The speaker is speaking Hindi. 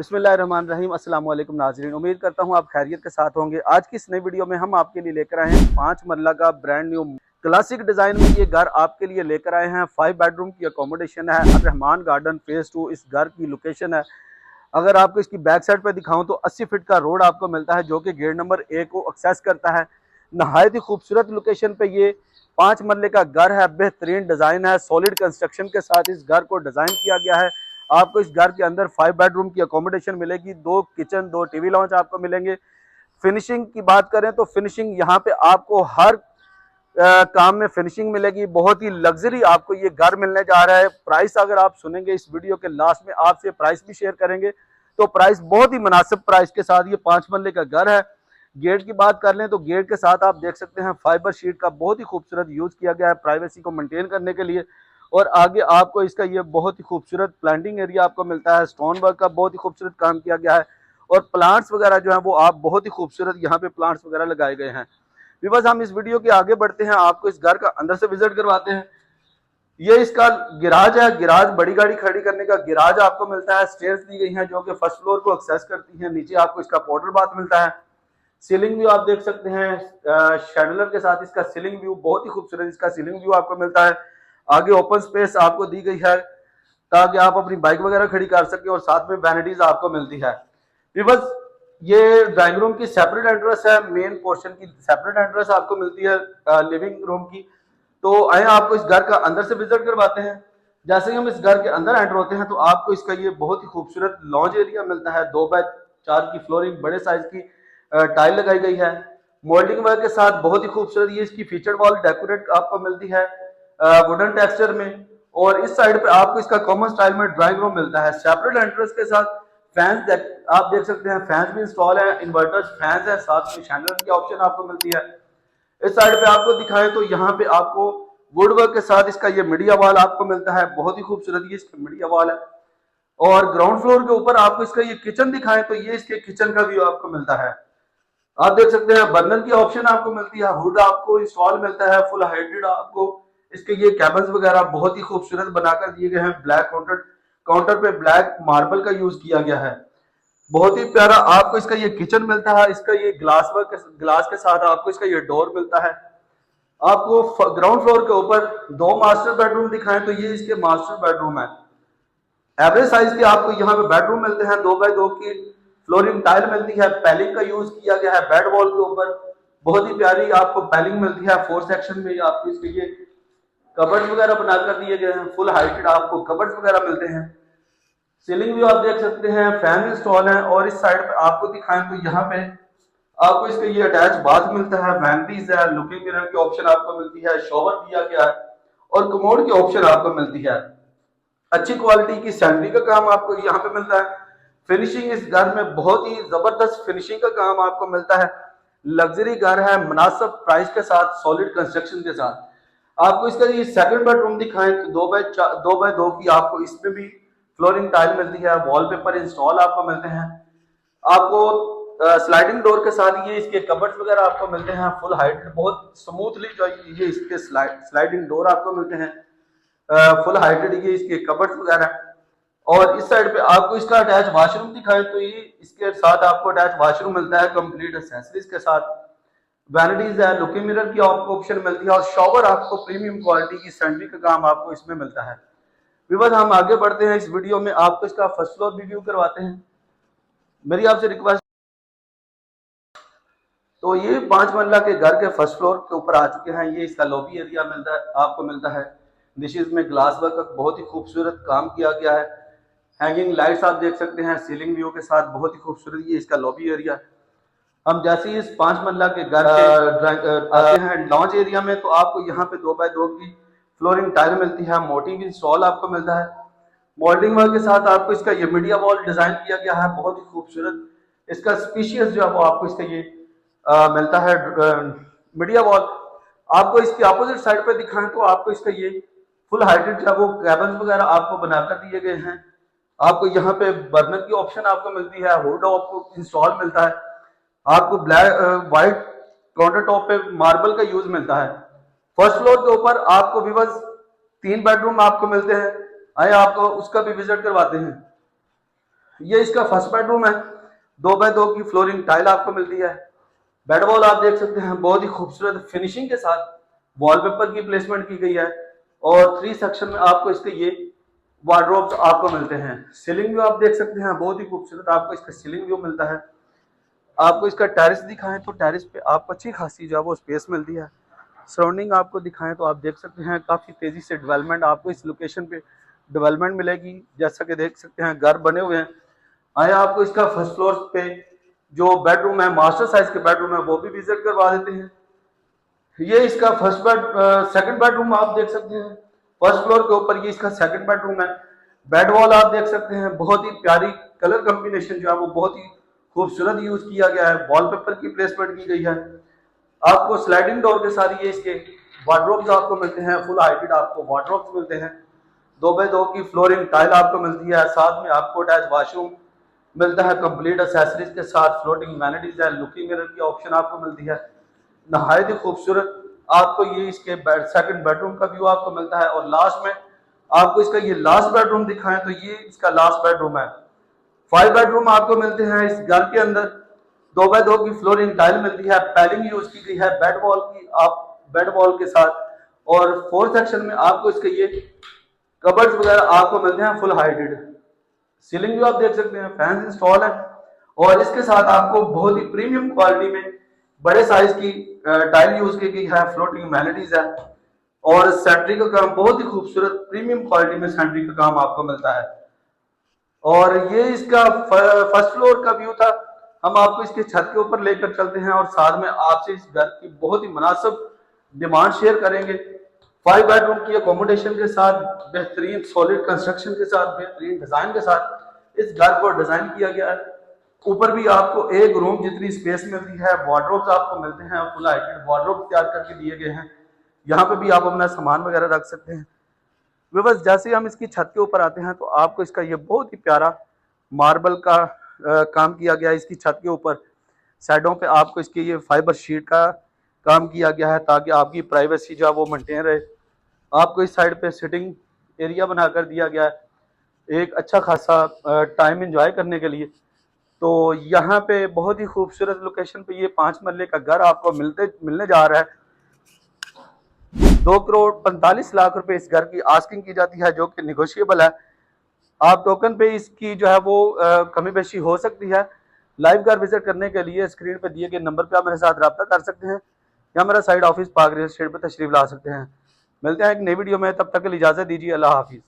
बिस्मिल्लाहिर्रहमानिर्रहीम। अस्सलाम वालेकुम नाज़रीन, उम्मीद करता हूँ आप खैरियत के साथ होंगे। आज की इस नई वीडियो में हम आपके लिए लेकर आए हैं 5 मरला का ब्रांड न्यू क्लासिक डिज़ाइन में ये घर आपके लिए लेकर आए हैं। 5 बेडरूम की अकोमोडेशन है। रहमान गार्डन फेज़ 2 इस घर की लोकेशन है। अगर आपको इसकी बैक साइड पर दिखाऊं तो 80 फीट का रोड आपको मिलता है जो कि गेट नंबर 1 को एक्सेस करता है। नहायत ही खूबसूरत लोकेशन पे ये 5 मरले का घर है। बेहतरीन डिज़ाइन है, सॉलिड कंस्ट्रक्शन के साथ इस घर को डिज़ाइन किया गया है। आपको इस घर के अंदर 5 बेडरूम की अकोमोडेशन मिलेगी, 2 किचन, 2 टीवी लॉन्च आपको मिलेंगे। फिनिशिंग की बात करें तो फिनिशिंग यहाँ पे आपको हर काम में फिनिशिंग मिलेगी। बहुत ही लग्जरी आपको ये घर मिलने जा रहा है। प्राइस अगर आप सुनेंगे इस वीडियो के लास्ट में आपसे प्राइस भी शेयर करेंगे, तो प्राइस बहुत ही मुनासिब प्राइस के साथ ये 5 मरले का घर है। गेट की बात कर लें तो गेट के साथ आप देख सकते हैं फाइबर शीट का बहुत ही खूबसूरत यूज किया गया है प्राइवेसी को मेंटेन करने के लिए। और आगे आपको इसका ये बहुत ही खूबसूरत प्लांटिंग एरिया आपको मिलता है। स्टोन वर्क का बहुत ही खूबसूरत काम किया गया है और प्लांट्स वगैरह जो है वो आप बहुत ही खूबसूरत यहाँ पे प्लांट्स वगैरह लगाए गए हैं। बस हम इस वीडियो के आगे बढ़ते हैं, आपको इस घर का अंदर से विजिट करवाते हैं। ये इसका गिराज है। गिराज बड़ी गाड़ी खड़ी करने का गिराज आपको मिलता है। स्टेयर्स दी गई हैं जो कि फर्स्ट फ्लोर को एक्सेस करती हैं। नीचे आपको इसका पाउडर बाथ मिलता है। सीलिंग व्यू आप देख सकते हैं शैंडलर के साथ। इसका सीलिंग व्यू बहुत ही खूबसूरत इसका सीलिंग व्यू आपको मिलता है। आगे ओपन स्पेस आपको दी गई है ताकि आप अपनी बाइक वगैरह खड़ी कर सकें और साथ में वैनिटीज आपको मिलती है। बस ये ड्राइंग रूम की सेपरेट एंट्रेंस है। मेन पोर्शन की सेपरेट एंट्रेंस आपको मिलती है लिविंग रूम की। तो आए आपको इस घर का अंदर से विजिट करवाते हैं। जैसे ही हम इस घर के अंदर एंटर होते हैं तो आपको इसका ये बहुत ही खूबसूरत लॉन्ज एरिया मिलता है। 2x4 की फ्लोरिंग बड़े साइज की टाइल लगाई गई है मोल्डिंग वर्क के साथ। बहुत ही खूबसूरत ये इसकी फीचर वॉल डेकोरेट आपको मिलती है वुडन टेक्सचर में। और इस साइड पे आपको इसका कॉमन स्टाइल में ड्राइंग रूम मिलता है सेपरेट एंट्रेंस के साथ। फैंस आप देख सकते हैं, फैंस भी इंस्टॉल है, इन्वर्टर्स फैंस है, साथ में शैंडलर की ऑप्शन आपको मिलती है। इस साइड पे आपको दिखाएं तो यहाँ पे आपको वुड वर्क के साथ इसका ये मीडिया वॉल आपको मिलता है। बहुत ही खूबसूरत ये इसका मीडिया वॉल है। और ग्राउंड फ्लोर के ऊपर आपको इसका ये किचन दिखाएं तो ये इसके किचन का व्यू आपको मिलता है। आप देख सकते हैं बर्नर की ऑप्शन आपको मिलती है, हुड आपको इंस्टॉल मिलता है, फुल हाइटेड आपको इसके ये कैबिन्स वगैरह बहुत ही खूबसूरत बनाकर दिए गए हैं। ब्लैक काउंटर पे ब्लैक मार्बल का यूज किया गया है। बहुत ही प्यारा आपको इसका ये किचन मिलता है। इसका ये ग्लास के साथ आपको इसका ये डोर मिलता है। आपको ग्राउंड फ्लोर के ऊपर 2 मास्टर बेडरूम दिखाएं तो ये इसके मास्टर बेडरूम है। एवरेज साइज के आपको यहाँ पे बेडरूम मिलते हैं। 2x2 की फ्लोरिंग टाइल मिलती है। पैलिंग का यूज किया गया है बेड वॉल के ऊपर। बहुत ही प्यारी आपको पैलिंग मिलती है। 4 सेक्शन में आपको इसके ये कबर्ड वगैरह बनाकर दिए गए हैं। फुल हाइटेड आपको कबर्ड वगैरह मिलते हैं। सीलिंग भी आप देख सकते हैं, फैन इंस्टॉल है। और इस साइड पे आपको दिखाएं तो यहाँ पे आपको इसके ये अटैच बाथ मिलता है, वैनिटीज है, लुकिंग मिरर की ऑप्शन आपको मिलती है, शॉवर दिया गया है और कमोड की ऑप्शन आपको मिलती है। अच्छी क्वालिटी की सैनिटरी का काम आपको यहाँ पे मिलता है। फिनिशिंग इस घर में बहुत ही जबरदस्त फिनिशिंग का काम आपको मिलता है। लग्जरी घर है मुनासिब प्राइस के साथ, सॉलिड कंस्ट्रक्शन के साथ। आपको इसका ये सेकंड बेडरूम दिखाएं तो 2x2 की आपको इसमें भी फ्लोरिंग टाइल मिलती है, वॉलपेपर इंस्टॉल आपको मिलते हैं। आपको स्लाइडिंग डोर के साथ ये इसके कबर्ड्स वगैरह आपको मिलते हैं। फुल हाइट बहुत स्मूथली जो ये इसके स्लाइडिंग डोर आपको मिलते हैं। फुल हाइटेड ये इसके कबर्ड्स वगैरह। और इस साइड पे आपको इसका अटैच वॉशरूम दिखाएं तो ये इसके साथ आपको अटैच वॉशरूम मिलता है कंप्लीट एक्सेसरीज के साथ। वैनिटीज है, लुकिंग मिरर की आपको ऑप्शन मिलती है और शॉवर आपको प्रीमियम क्वालिटी की सैनिटरी का काम आपको इसमें मिलता है। विवाद हम आगे बढ़ते हैं इस वीडियो में, आपको इसका फर्स्ट फ्लोर रिव्यू करवाते हैं। मेरी आपसे रिक्वेस्ट, तो ये 5 मंजिला के घर के फर्स्ट फ्लोर के ऊपर आ चुके हैं। ये इसका लॉबी एरिया मिलता है आपको मिलता है। डिशेज में ग्लास वर्क का बहुत ही खूबसूरत काम किया गया है। हैंगिंग लाइट्स आप देख सकते हैं सीलिंग व्यू के साथ, बहुत ही खूबसूरत ये इसका लॉबी एरिया। हम जैसे ही इस 5 मंजिला के घर के आते हैं लॉन्च एरिया में तो आपको यहाँ पे 2x2 की फ्लोरिंग टाइल मिलती है, मोटिंग इंस्टॉल आपको मिलता है। मोल्डिंग वर्क के साथ आपको इसका ये मीडिया वॉल डिजाइन किया गया है, बहुत ही खूबसूरत। इसका स्पीशियस जो है वो आपको इसका ये मिलता है मीडिया वॉल। आपको इसके अपोजिट साइड पे दिखाएं तो आपको इसका ये फुल हाइटेड जो है वो कैबिन वगैरह आपको बनाकर दिए गए हैं। आपको यहाँ पे बर्नर की ऑप्शन आपको मिलती है, हुड आपको इंस्टॉल मिलता है। आपको ब्लैक व्हाइट काउंटर टॉप पे मार्बल का यूज मिलता है। फर्स्ट फ्लोर के ऊपर आपको भी बस 3 बेडरूम आपको मिलते हैं। आए आपको उसका भी विजिट करवाते हैं। ये इसका फर्स्ट बेडरूम है। 2x2 की फ्लोरिंग टाइल आपको मिलती है। बेड वॉल आप देख सकते हैं बहुत ही खूबसूरत फिनिशिंग के साथ वॉलपेपर की प्लेसमेंट की गई है। और 3 सेक्शन में आपको इसके ये वार्डरोब्स आपको मिलते हैं। सीलिंग व्यू आप देख सकते हैं बहुत ही खूबसूरत आपको इसका सीलिंग व्यू मिलता है। आपको इसका टेरेस दिखाएं तो टेरेस पे आपको अच्छी खासी जो है वो स्पेस मिलती है। सराउंडिंग आपको दिखाएं तो आप देख सकते हैं काफ़ी तेज़ी से डेवलपमेंट आपको इस लोकेशन पे डेवलपमेंट मिलेगी। जैसा कि देख सकते हैं घर बने हुए हैं। आए आपको इसका फर्स्ट फ्लोर पे जो बेडरूम है मास्टर साइज के बेडरूम है वो भी विजिट करवा देते हैं। ये इसका सेकंड बेडरूम आप देख सकते हैं। फर्स्ट फ्लोर के ऊपर ये इसका सेकंड बेडरूम है। बेड वॉल आप देख सकते हैं बहुत ही प्यारी कलर कॉम्बिनेशन जो है वो बहुत ही खूबसूरत यूज किया गया है। वॉलपेपर की प्लेसमेंट की गई है। आपको स्लाइडिंग डोर के साथ ये इसके वार्डरोब्स आपको मिलते हैं। फुल हाइटेड आपको वार्डरोब्स मिलते हैं। 2x2 की फ्लोरिंग टाइल आपको मिलती है। साथ में आपको अटैच वॉशरूम मिलता है कंप्लीट एक्सेसरीज के साथ। फ्लोटिंग वैनिटीज है। लुकिंग मिरर की ऑप्शन आपको मिलती है। नहायत ही खूबसूरत आपको ये इसके सेकंड बेडरूम का व्यू आपको मिलता है। और लास्ट में आपको इसका ये लास्ट बेडरूम दिखाएं तो ये इसका लास्ट बेडरूम है। 5 बेडरूम आपको मिलते हैं इस घर के अंदर। 2x2 की फ्लोरिंग टाइल मिलती है। पैलिंग यूज की गई है बेड वॉल की आप बेड वॉल के साथ। और 4 सेक्शन में आपको इसके ये कबर्ड्स वगैरह आपको मिलते हैं फुल हाइटेड। सीलिंग भी आप देख सकते हैं फैंस इंस्टॉल है। और इसके साथ आपको बहुत ही प्रीमियम क्वालिटी में बड़े साइज की टाइल यूज की गई है। फ्लोटिंग वैनिटीज है। और सेंट्री का काम बहुत ही खूबसूरत प्रीमियम क्वालिटी में सेंट्री का काम आपको मिलता है। और ये इसका फर्स्ट फ्लोर का व्यू था। हम आपको इसके छत के ऊपर लेकर चलते हैं और साथ में आपसे इस घर की बहुत ही मुनासिब डिमांड शेयर करेंगे। 5 बेडरूम की अकोमोडेशन के साथ बेहतरीन सॉलिड कंस्ट्रक्शन के साथ बेहतरीन डिजाइन के साथ इस घर को डिजाइन किया गया है। ऊपर भी आपको एक रूम जितनी स्पेस मिलती है। वार्डरोब्स आपको मिलते हैं। फुल हाइटेड वार्डरोब तैयार करके दिए गए हैं। यहाँ पे भी आप अपना सामान वगैरह रख सकते हैं। बस जैसे ही हम इसकी छत के ऊपर आते हैं तो आपको इसका ये बहुत ही प्यारा मार्बल का काम किया गया है। इसकी छत के ऊपर साइडों पे आपको इसके ये फाइबर शीट का काम किया गया है ताकि आपकी प्राइवेसी जो है वो मेंटेन रहे। आपको इस साइड पे सिटिंग एरिया बनाकर दिया गया है एक अच्छा खासा टाइम एंजॉय करने के लिए। तो यहाँ पे बहुत ही खूबसूरत लोकेशन पे ये 5 मरले का घर आपको मिलने जा रहा है। 2 करोड़ 45 लाख रुपए इस घर की आस्किंग की जाती है जो कि निगोशिएबल है। आप टोकन पे इसकी जो है वो कमी बेशी हो सकती है। लाइव घर विजिट करने के लिए स्क्रीन पे दिए गए नंबर पे आप मेरे साथ रब्ता कर सकते हैं या मेरा side office park real estate पे तशरीफ ला सकते हैं। मिलते हैं एक नई वीडियो में, तब तक के लिए इजाजत दीजिए। अल्लाह हाफिज़।